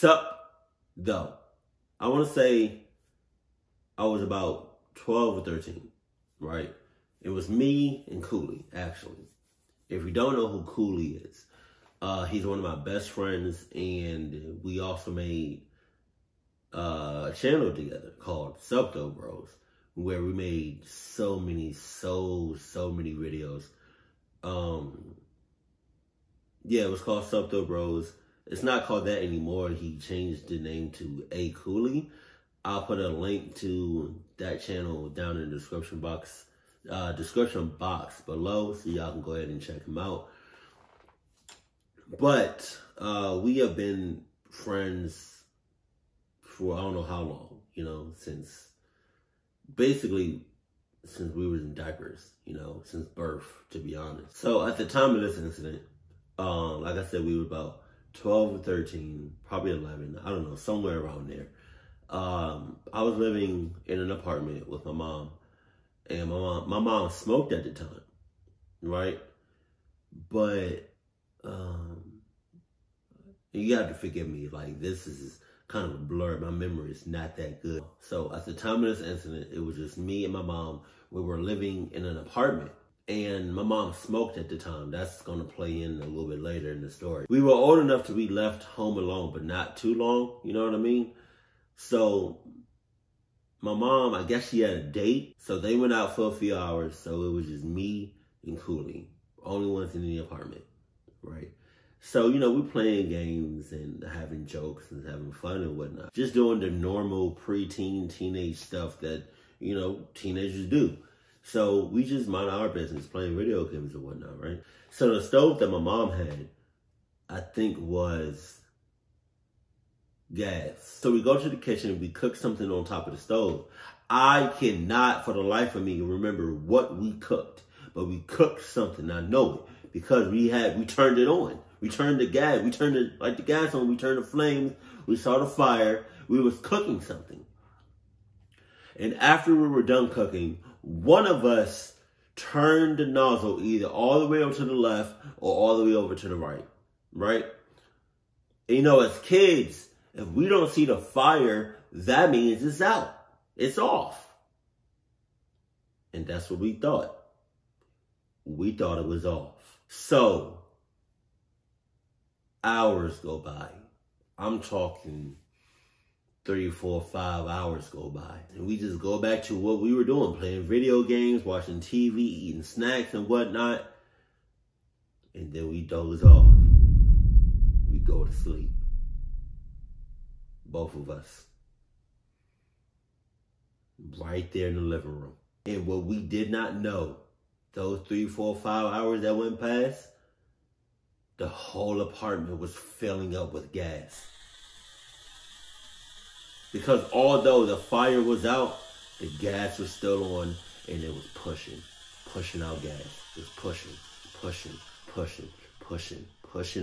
Sup, though. I want to say I was about 12 or 13, right? It was me and Koollee, actually. If you don't know who Koollee is, he's one of my best friends, and we also made a channel together called Sup Though Bros, where we made so many videos. Yeah, it was called Sup Though Bros. It's not called that anymore. He changed the name to A Koollee. I'll put a link to that channel down in the description box below, so y'all can go ahead and check him out. But we have been friends for I don't know how long, you know, since we was in diapers, you know, since birth, to be honest. So at the time of this incident, like I said, we were about 12 or 13, probably 11, I don't know, somewhere around there. I was living in an apartment with my mom, and my mom smoked at the time, right? But you have to forgive me, like, this is kind of a blur. My memory is not that good. So at the time of this incident, it was just me and my mom. We were living in an apartment, and my mom smoked at the time. That's going to play in a little bit later in the story. We were old enough to be left home alone, but not too long, you know what I mean? So my mom, I guess she had a date, so they went out for a few hours, so it was just me and Koollee, only ones in the apartment, right? So, you know, we playing games and having jokes and having fun and whatnot. Just doing the normal preteen, teenage stuff that, you know, teenagers do. So we just mind our business, playing video games and whatnot, right? So the stove that my mom had, I think was gas. So we go to the kitchen, we cook something on top of the stove. I cannot for the life of me remember what we cooked, but we cooked something. I know it because we turned it on. We turned the gas, we turned the gas on, we turned the flames, we saw the fire, we was cooking something. And after we were done cooking, one of us turned the nozzle either all the way over to the left or all the way over to the right, right? And you know, as kids, if we don't see the fire, that means it's out. It's off. And that's what we thought. We thought it was off. So, hours go by. I'm talking 3, 4, 5 hours go by. And we just go back to what we were doing, playing video games, watching TV, eating snacks and whatnot. And then we doze off. We go to sleep. Both of us. Right there in the living room. And what we did not know, those 3, 4, 5 hours that went past, the whole apartment was filling up with gas. Because although the fire was out, the gas was still on, and it was pushing out gas. It was pushing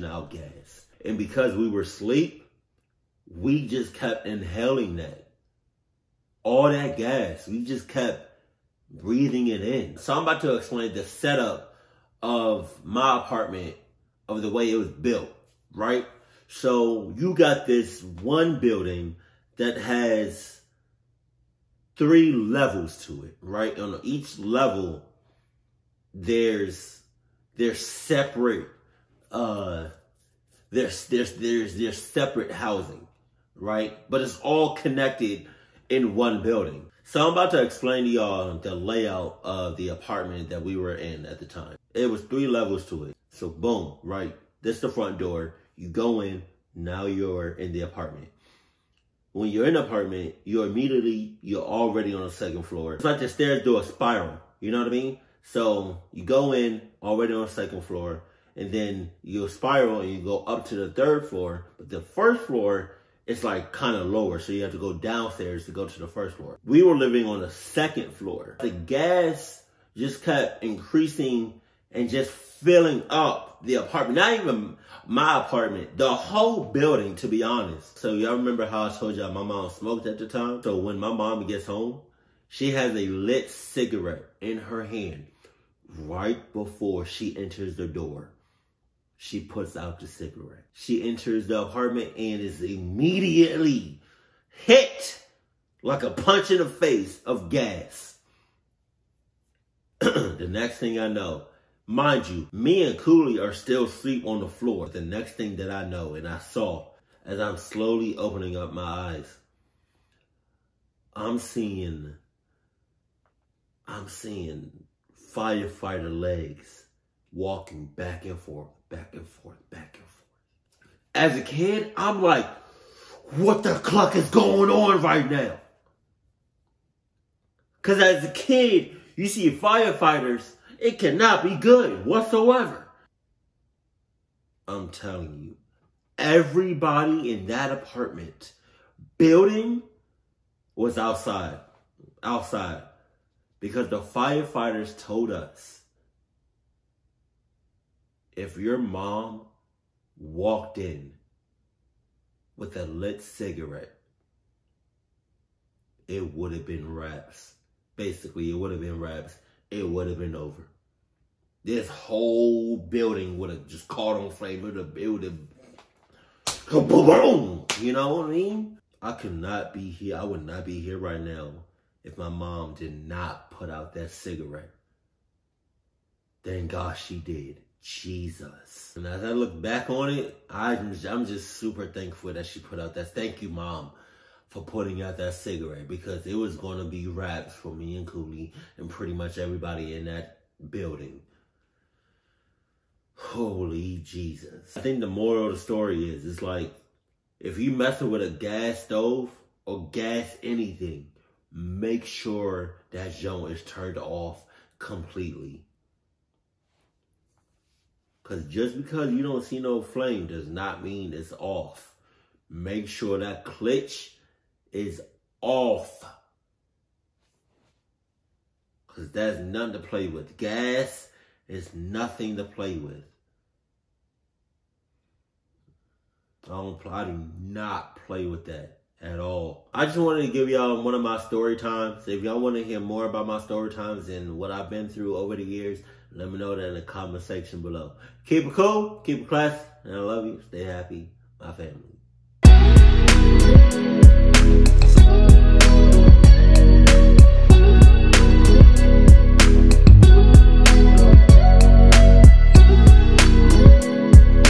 out gas. And because we were asleep, we just kept inhaling that. All that gas, we just kept breathing it in. So I'm about to explain the setup of my apartment, of the way it was built, right? So you got this one building that has 3 levels to it, right? On each level, there's separate there's separate housing, right? But it's all connected in one building. So I'm about to explain to y'all the layout of the apartment that we were in at the time. It was 3 levels to it. So boom, right? This is the front door. You go in, now you're in the apartment. When you're in the apartment, you're already on the 2nd floor. It's like the stairs do a spiral, you know what I mean? So you go in, already on the 2nd floor, and then you spiral and you go up to the 3rd floor. But the 1st floor is like kind of lower, so you have to go downstairs to go to the 1st floor. We were living on the 2nd floor. The gas just kept increasing and just filling up the apartment. Not even my apartment, the whole building, to be honest. So y'all remember how I told y'all my mom smoked at the time? So when my mom gets home, she has a lit cigarette in her hand right before she enters the door. She puts out the cigarette. She enters the apartment and is immediately hit like a punch in the face of gas. The next thing I know, mind you, me and Koollee are still asleep on the floor. The next thing that I know and I saw as I'm slowly opening up my eyes, I'm seeing firefighter legs walking back and forth, back and forth, back and forth. As a kid, I'm like, what the cluck is going on right now? Because as a kid, you see firefighters, it cannot be good whatsoever. I'm telling you, everybody in that apartment building was outside. Because the firefighters told us, if your mom walked in with a lit cigarette, it would have been wraps. Basically, it would have been wraps. It would have been over. This whole building would have just caught on flame. It would have, boom. You know what I mean? I could not be here. I would not be here right now if my mom did not put out that cigarette. Thank God she did. Jesus. And as I look back on it, I'm just super thankful that she put out that. Thank you, Mom, for putting out that cigarette, because it was going to be wraps for me and Koollee and pretty much everybody in that building. Holy Jesus. I think the moral of the story is, it's like, if you messing with a gas stove or gas anything, make sure that joint is turned off completely. Because just because you don't see no flame does not mean it's off. Make sure that clutch is off. Because that's nothing to play with. Gas is nothing to play with. I do not play with that at all. I just wanted to give y'all one of my story times. If y'all want to hear more about my story times and what I've been through over the years, let me know that in the comment section below. Keep it cool, keep it classy, and I love you. Stay happy, my family.